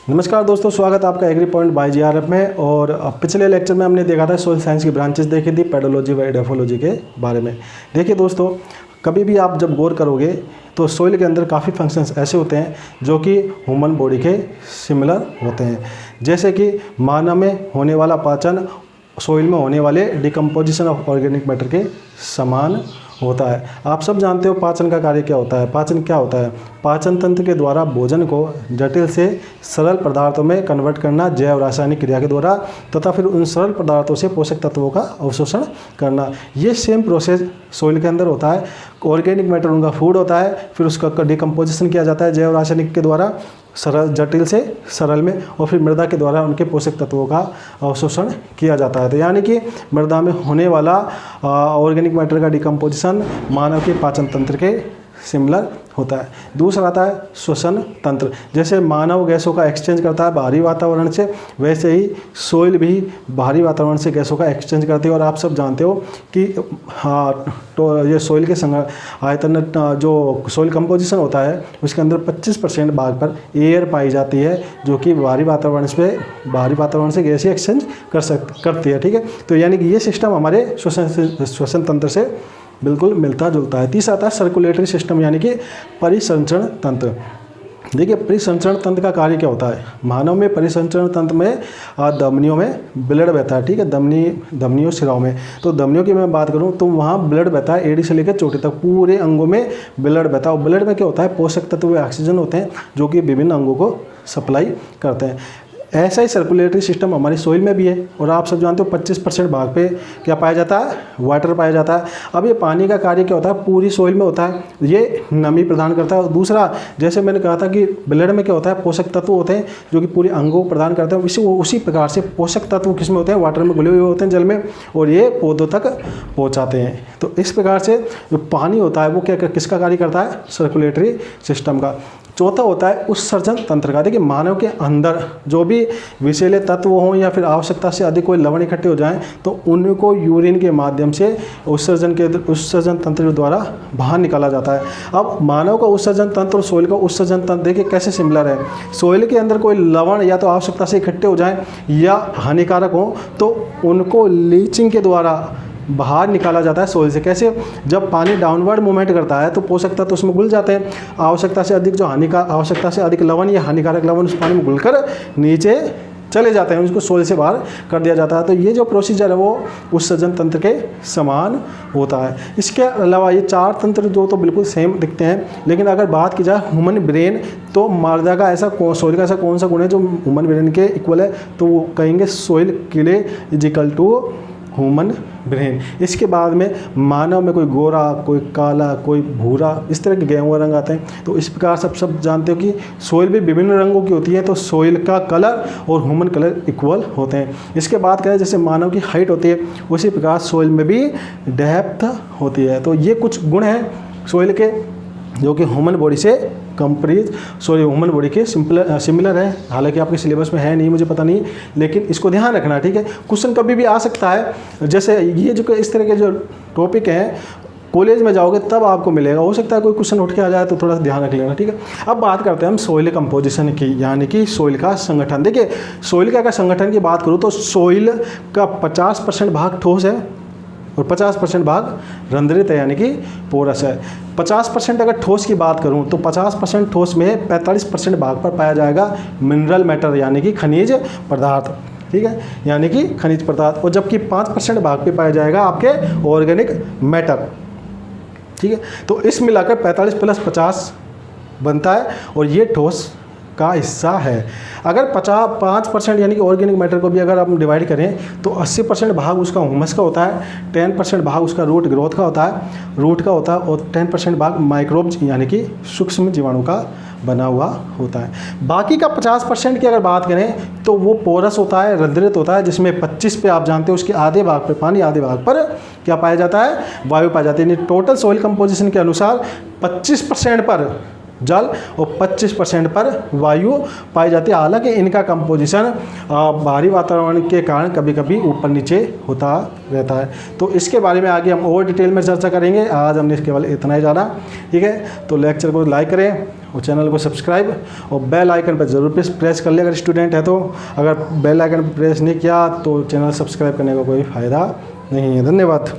नमस्कार दोस्तों, स्वागत है आपका एग्री पॉइंट बाय जीआरएफ में। और पिछले लेक्चर में हमने देखा था सोइल साइंस की ब्रांचेस देखी थी, पेडोलॉजी व एडोफोलॉजी के बारे में। देखिए दोस्तों, कभी भी आप जब गौर करोगे तो सोइल के अंदर काफ़ी फंक्शंस ऐसे होते हैं जो कि ह्यूमन बॉडी के सिमिलर होते हैं। जैसे कि मानव में होने वाला पाचन सोइल में होने वाले डिकम्पोजिशन ऑफ ऑर्गेनिक मैटर के समान होता है। आप सब जानते हो पाचन का कार्य क्या होता है। पाचन क्या होता है? पाचन तंत्र के द्वारा भोजन को जटिल से सरल पदार्थों में कन्वर्ट करना जैव रासायनिक क्रिया के द्वारा, तथा फिर उन सरल पदार्थों से पोषक तत्वों का अवशोषण करना। ये सेम प्रोसेस सोइल के अंदर होता है। ऑर्गेनिक मैटर उनका फूड होता है, फिर उसका डिकम्पोजिशन किया जाता है जैव रासायनिक के द्वारा सरल जटिल से सरल में, और फिर मृदा के द्वारा उनके पोषक तत्वों का अवशोषण किया जाता है। तो यानी कि मृदा में होने वाला ऑर्गेनिक मैटर का डिकम्पोजिशन मानव के पाचन तंत्र के सिमिलर होता है। दूसरा आता है श्वसन तंत्र। जैसे मानव गैसों का एक्सचेंज करता है बाहरी वातावरण से, वैसे ही सोइल भी बाहरी वातावरण से गैसों का एक्सचेंज करती है। और आप सब जानते हो कि तो ये सोइल के आयतन जो सोइल कंपोजिशन होता है उसके अंदर 25% भाग पर एयर पाई जाती है, जो कि बाहरी वातावरण से गैस एक्सचेंज करती है। ठीक है, तो यानी कि ये सिस्टम हमारे श्वसन तंत्र से बिल्कुल मिलता जुलता है। तीसरा आता है सर्कुलेटरी सिस्टम, यानी कि परिसंचरण तंत्र। देखिए, परिसंचरण तंत्र का कार्य क्या होता है? मानव में परिसंचरण तंत्र में धमनियों में ब्लड बहता है। ठीक है, धमनियों शिराओं में। तो धमनियों की मैं बात करूं तो वहाँ ब्लड बहता है, एड़ी से लेकर चोटी तक पूरे अंगों में ब्लड बहता है। और ब्लड में क्या होता है? पोषक तत्व व ऑक्सीजन होते हैं जो कि विभिन्न अंगों को सप्लाई करते हैं। ऐसा ही सर्कुलेटरी सिस्टम हमारी सोइल में भी है। और आप सब जानते हो 25% भाग पे क्या पाया जाता है? वाटर पाया जाता है। अब ये पानी का कार्य क्या होता है? पूरी सोइल में होता है, ये नमी प्रदान करता है। और दूसरा, जैसे मैंने कहा था कि ब्लड में क्या होता है? पोषक तत्व होते हैं जो कि पूरे अंगों को प्रदान करते हैं। उसी प्रकार से पोषक तत्व किसमें होते हैं? वाटर में घुले हुए होते हैं, जल में, और ये पौधों तक पहुँचाते हैं। तो इस प्रकार से जो पानी होता है वो किसका कार्य करता है? सर्कुलेटरी सिस्टम का। चौथा होता है उत्सर्जन तंत्र का। देखिए, मानव के अंदर जो भी विषैले तत्व हों या फिर आवश्यकता से अधिक कोई लवण इकट्ठे हो जाएं तो उनको यूरिन के माध्यम से उत्सर्जन तंत्र के द्वारा बाहर निकाला जाता है। अब मानव का उत्सर्जन तंत्र और सोइल का उत्सर्जन तंत्र देखिए कैसे सिमिलर है। सोइल के अंदर कोई लवण या तो आवश्यकता से इकट्ठे हो जाएं या हानिकारक हों तो उनको लीचिंग के द्वारा बाहर निकाला जाता है सोइल से। कैसे? जब पानी डाउनवर्ड मूवमेंट करता है तो पोषक तत्व उसमें घुल जाते हैं। आवश्यकता से अधिक लवण या हानिकारक लवण उस पानी में घुलकर नीचे चले जाते हैं, उसको सोइल से बाहर कर दिया जाता है। तो ये जो प्रोसीजर है वो उत्सर्जन तंत्र के समान होता है। इसके अलावा ये चार तंत्र जो तो बिल्कुल सेम दिखते हैं, लेकिन अगर बात की जाए ह्यूमन ब्रेन तो मृदा का सोइल का ऐसा कौन सा गुण है जो ह्यूमन ब्रेन के इक्वल है? तो वो कहेंगे सोइल किले is equal to human brain. इसके बाद में मानव में कोई गोरा, कोई काला, कोई भूरा, इस तरह के गेहूँ रंग आते हैं। तो इस प्रकार सब जानते हो कि सोइल भी विभिन्न रंगों की होती है, तो सोइल का कलर और ह्यूमन कलर इक्वल होते हैं। इसके बाद करें जैसे मानव की हाइट होती है उसी प्रकार सोइल में भी डेप्थ होती है। तो ये कुछ गुण हैं सोइल के जो कि ह्यूमन बॉडी से ह्यूमन बॉडी के सिमिलर है। हालांकि आपके सिलेबस में है नहीं, मुझे पता नहीं, लेकिन इसको ध्यान रखना। ठीक है, क्वेश्चन कभी भी आ सकता है। जैसे ये जो इस तरह के जो टॉपिक हैं कॉलेज में जाओगे तब आपको मिलेगा, हो सकता है कोई क्वेश्चन उठ के आ जाए तो थोड़ा सा ध्यान रख लेना। ठीक है, अब बात करते हैं हम सोइल कंपोजिशन की, यानी कि सोइल का संगठन। देखिए, सोइल का अगर संगठन की बात करूँ तो सोइल का 50% भाग ठोस है और 50% भाग रंध्रित है, यानी कि पोरस है। 50% अगर ठोस की बात करूं तो 50% ठोस में 45% भाग पर पाया जाएगा मिनरल मैटर, यानी कि खनिज पदार्थ। ठीक है, यानी कि खनिज पदार्थ। और जबकि 5% भाग पे पाया जाएगा आपके ऑर्गेनिक मैटर। ठीक है, तो इस मिलाकर 45 + 50 बनता है और ये ठोस का हिस्सा है। अगर 5% यानी कि ऑर्गेनिक मैटर को भी अगर हम डिवाइड करें तो 80% भाग उसका ह्यूमस का होता है, 10% भाग उसका रूट ग्रोथ का होता है, और 10% भाग माइक्रोब्स यानी कि सूक्ष्म जीवाणु का बना हुआ होता है। बाकी का 50% की अगर बात करें तो वो पोरस होता है, रंध्रित होता है, जिसमें 25 पे आप जानते हो उसके आधे भाग पे पानी, आधे भाग पर क्या पाया जाता है? वायु पाया जाती है। टोटल सोइल कंपोजिशन के अनुसार 25% पर जल और 25% पर वायु पाई जाती है। हालांकि इनका कंपोजिशन बाहरी वातावरण के कारण कभी कभी ऊपर नीचे होता रहता है। तो इसके बारे में आगे हम और डिटेल में चर्चा करेंगे। आज हमने केवल इतना ही जाना, ठीक है। तो लेक्चर को लाइक करें और चैनल को सब्सक्राइब और बेल आइकन पर ज़रूर प्रेस कर ले अगर स्टूडेंट है तो। अगर बेल आइकन प्रेस नहीं किया तो चैनल सब्सक्राइब करने का कोई फ़ायदा नहीं है। धन्यवाद।